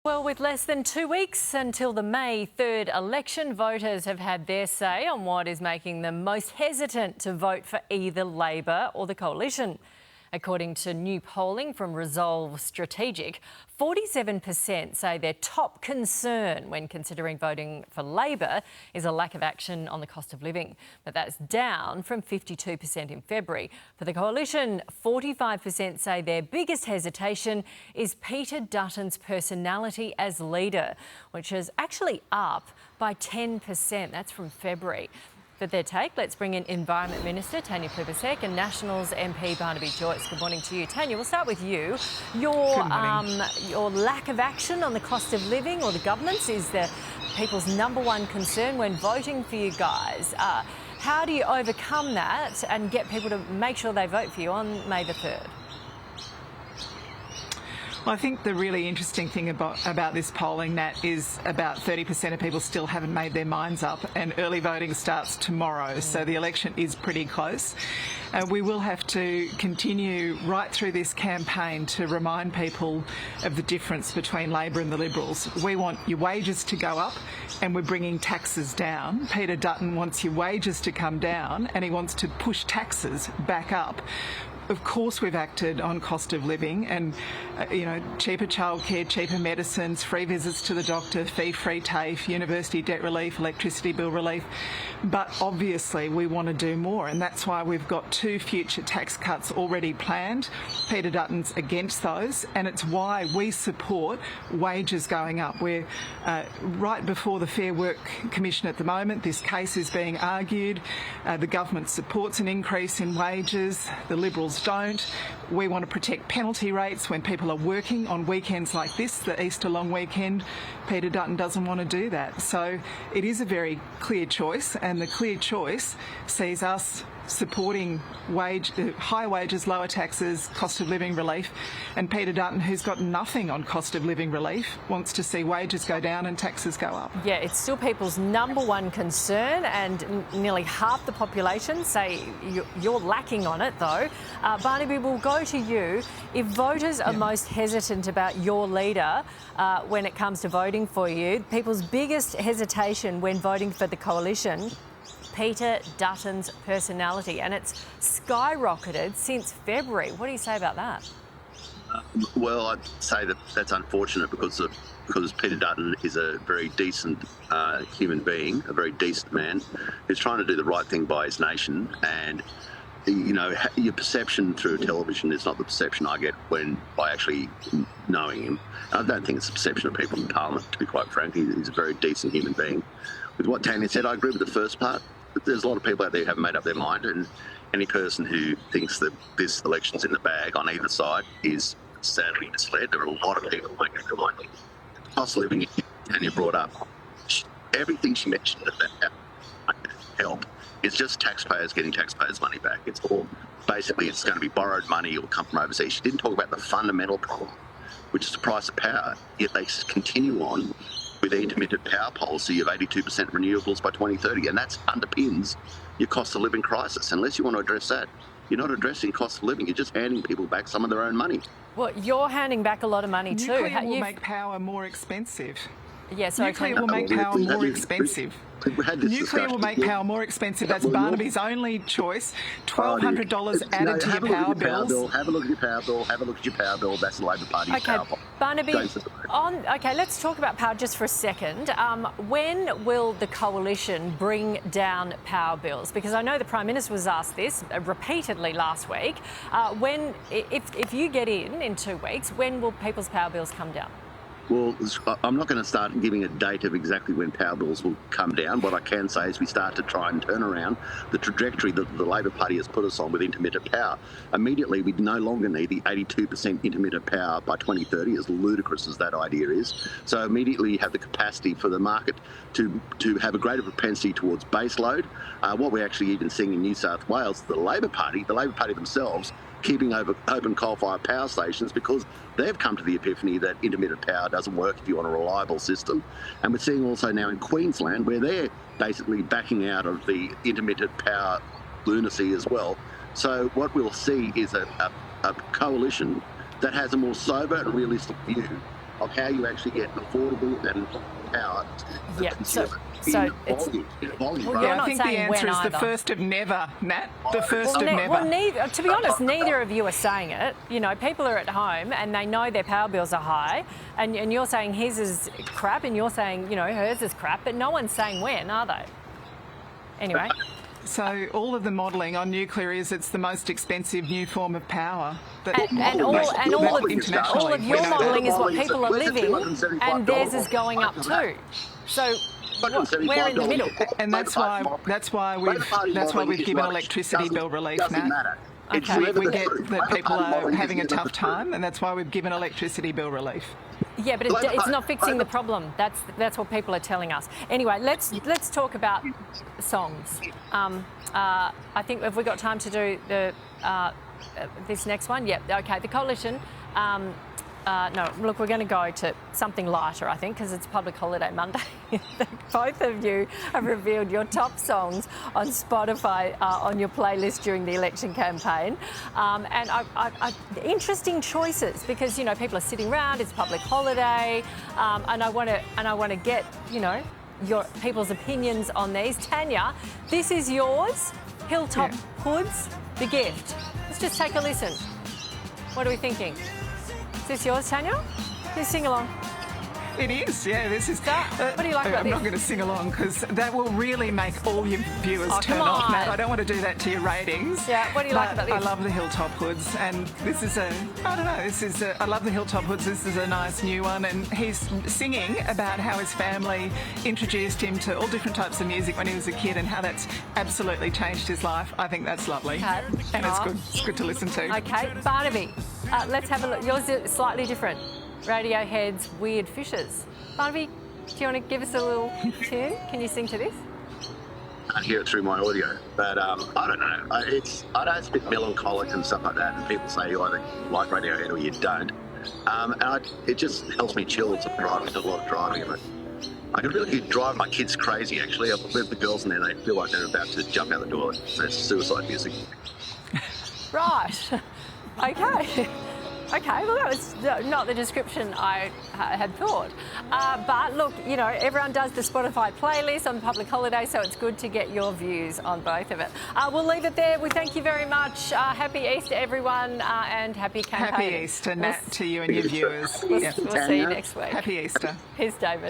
Well, with less than 2 weeks until the May 3rd election, voters have had their say on what is making them most hesitant to vote for either Labor or the Coalition. According to new polling from Resolve Strategic, 47% say their top concern when considering voting for Labor is a lack of action on the cost of living. But that's down from 52% in February. For the Coalition, 45% say their biggest hesitation is Peter Dutton's personality as leader, which is actually up by 10%. That's from February. For their take, let's bring in Environment Minister Tanya Plibersek and Nationals MP Barnaby Joyce. Good morning to you. Tanya, we'll start with you. Your lack of action on the cost of living, or the government's, is the people's number one concern when voting for you guys. How do you overcome that and get people to make sure they vote for you on May the 3rd? Well, I think the really interesting thing about this polling, Nat, is about 30% of people still haven't made their minds up, and early voting starts tomorrow, so the election is pretty close. We will have to continue right through this campaign to remind people of the difference between Labor and the Liberals. We want your wages to go up and we're bringing taxes down. Peter Dutton wants your wages to come down and he wants to push taxes back up. Of course we've acted on cost of living and, cheaper childcare, cheaper medicines, free visits to the doctor, fee-free TAFE, university debt relief, electricity bill relief. But obviously we want to do more, and that's why we've got 2 future tax cuts already planned. Peter Dutton's against those, and it's why we support wages going up. We're right before the Fair Work Commission at the moment. This case is being argued. The government supports an increase in wages. The Liberals don't. We want to protect penalty rates when people are working on weekends like this, the Easter long weekend. Peter Dutton doesn't want to do that. So it is a very clear choice, and the clear choice sees us supporting high wages, lower taxes, cost of living relief, and Peter Dutton, who's got nothing on cost of living relief, wants to see wages go down and taxes go up. Yeah, it's still people's number one concern, and nearly half the population say you're lacking on it, though. Barnaby, we'll go to you. If voters are most hesitant about your leader when it comes to voting for you, people's biggest hesitation when voting for the Coalition, Peter Dutton's personality, and it's skyrocketed since February. What do you say about that? Well, I'd say that's unfortunate because Peter Dutton is a very decent human being, a very decent man who's trying to do the right thing by his nation. And your perception through television is not the perception I get by actually knowing him. I don't think it's the perception of people in Parliament, to be quite frank. He's a very decent human being. With what Tanya said, I agree with the first part. There's a lot of people out there who haven't made up their mind, and any person who thinks that this election's in the bag on either side is sadly misled. There are a lot of people making their mind. Cost of living, Tanya brought up, everything she mentioned about help is just taxpayers getting taxpayers' money back. It's all basically it's going to be borrowed money or come from overseas. She didn't talk about the fundamental problem, which is the price of power, yet they continue on with the intermittent power policy of 82% renewables by 2030, and that underpins your cost of living crisis. Unless you want to address that, you're not addressing cost of living, you're just handing people back some of their own money. Well, you're handing back a lot of money too. Nuclear will make power more expensive. Yes, Nuclear will make power more expensive. Nuclear will make power more expensive. That's Barnaby's only choice. $1,200 added to your power bills. Have a look at your power bill. Have a look at your power bill. That's the Labor Party's power bill. Barnaby, let's talk about power just for a second. When will the Coalition bring down power bills? Because I know the Prime Minister was asked this repeatedly last week. If you get in 2 weeks, when will people's power bills come down? Well, I'm not going to start giving a date of exactly when power bills will come down. What I can say is we start to try and turn around the trajectory that the Labor Party has put us on with intermittent power. Immediately, we no longer need the 82% intermittent power by 2030, as ludicrous as that idea is. So immediately you have the capacity for the market to have a greater propensity towards base load. What we're actually even seeing in New South Wales, the Labor Party themselves, keeping open coal-fired power stations because they've come to the epiphany that intermittent power doesn't work if you want a reliable system. And we're seeing also now in Queensland where they're basically backing out of the intermittent power lunacy as well. So what we'll see is a coalition that has a more sober and realistic view of how you actually get affordable and power to Yeah, the so consumer it's... in volume, Well, right? you're I not think the saying answer when is the either. first of never, Nat. The first of never. Well, neither, to be honest, neither of you are saying it. You know, people are at home and they know their power bills are high, and you're saying his is crap, and you're saying, you know, hers is crap, but no one's saying when, are they? Anyway. So all of the modelling on nuclear is it's the most expensive new form of power. And all of your modelling is what people are living, and theirs is going up too. So we're in the middle. And that's why we've given electricity bill relief, Nat. Okay. We get that people are having a tough time, and that's why we've given electricity bill relief. Yeah, but it's not fixing the problem. That's what people are telling us. Anyway, let's talk about songs. I think, have we got time to do the this next one? Yep. Okay. The coalition. No, look, we're going to go to something lighter, I think, because it's Public Holiday Monday. Both of you have revealed your top songs on Spotify on your playlist during the election campaign. And interesting choices because, you know, people are sitting around, it's public holiday, and I want to get, you know, your people's opinions on these. Tanya, this is yours, Hilltop Hoods, The Gift. Let's just take a listen. What are we thinking? Is this yours, Tanya? Just sing along. It is, yeah. This is. What do you like about I'm this? not going to sing along because that will really make all your viewers turn come off, on. Matt. I don't want to do that to your ratings. Yeah, what do you like about this? I love the Hilltop Hoods, and this is I love the Hilltop Hoods. This is a nice new one, and he's singing about how his family introduced him to all different types of music when he was a kid, and how that's absolutely changed his life. I think that's lovely, Okay. and it's good. It's good to listen to. Okay, Barnaby, let's have a look. Yours is slightly different. Radiohead's Weird Fishes. Barnaby, do you want to give us a little tune? Can you sing to this? I hear it through my audio, but I don't know. It's a bit melancholic and stuff like that, and people say you either like Radiohead or you don't. It just helps me chill. It's driving, a lot of driving of it. I can really drive my kids crazy, actually. I've left the girls in there, they feel like they're about to jump out the door. That's suicide music. Right. Okay. Okay, well, that was not the description I had thought. But look, you know, everyone does the Spotify playlist on public holiday, so it's good to get your views on both of it. We'll leave it there. We thank you very much. Happy Easter, everyone, and happy campaign. Happy Easter, Nat, to you and your viewers. We'll see you next week. Happy Easter. Here's David.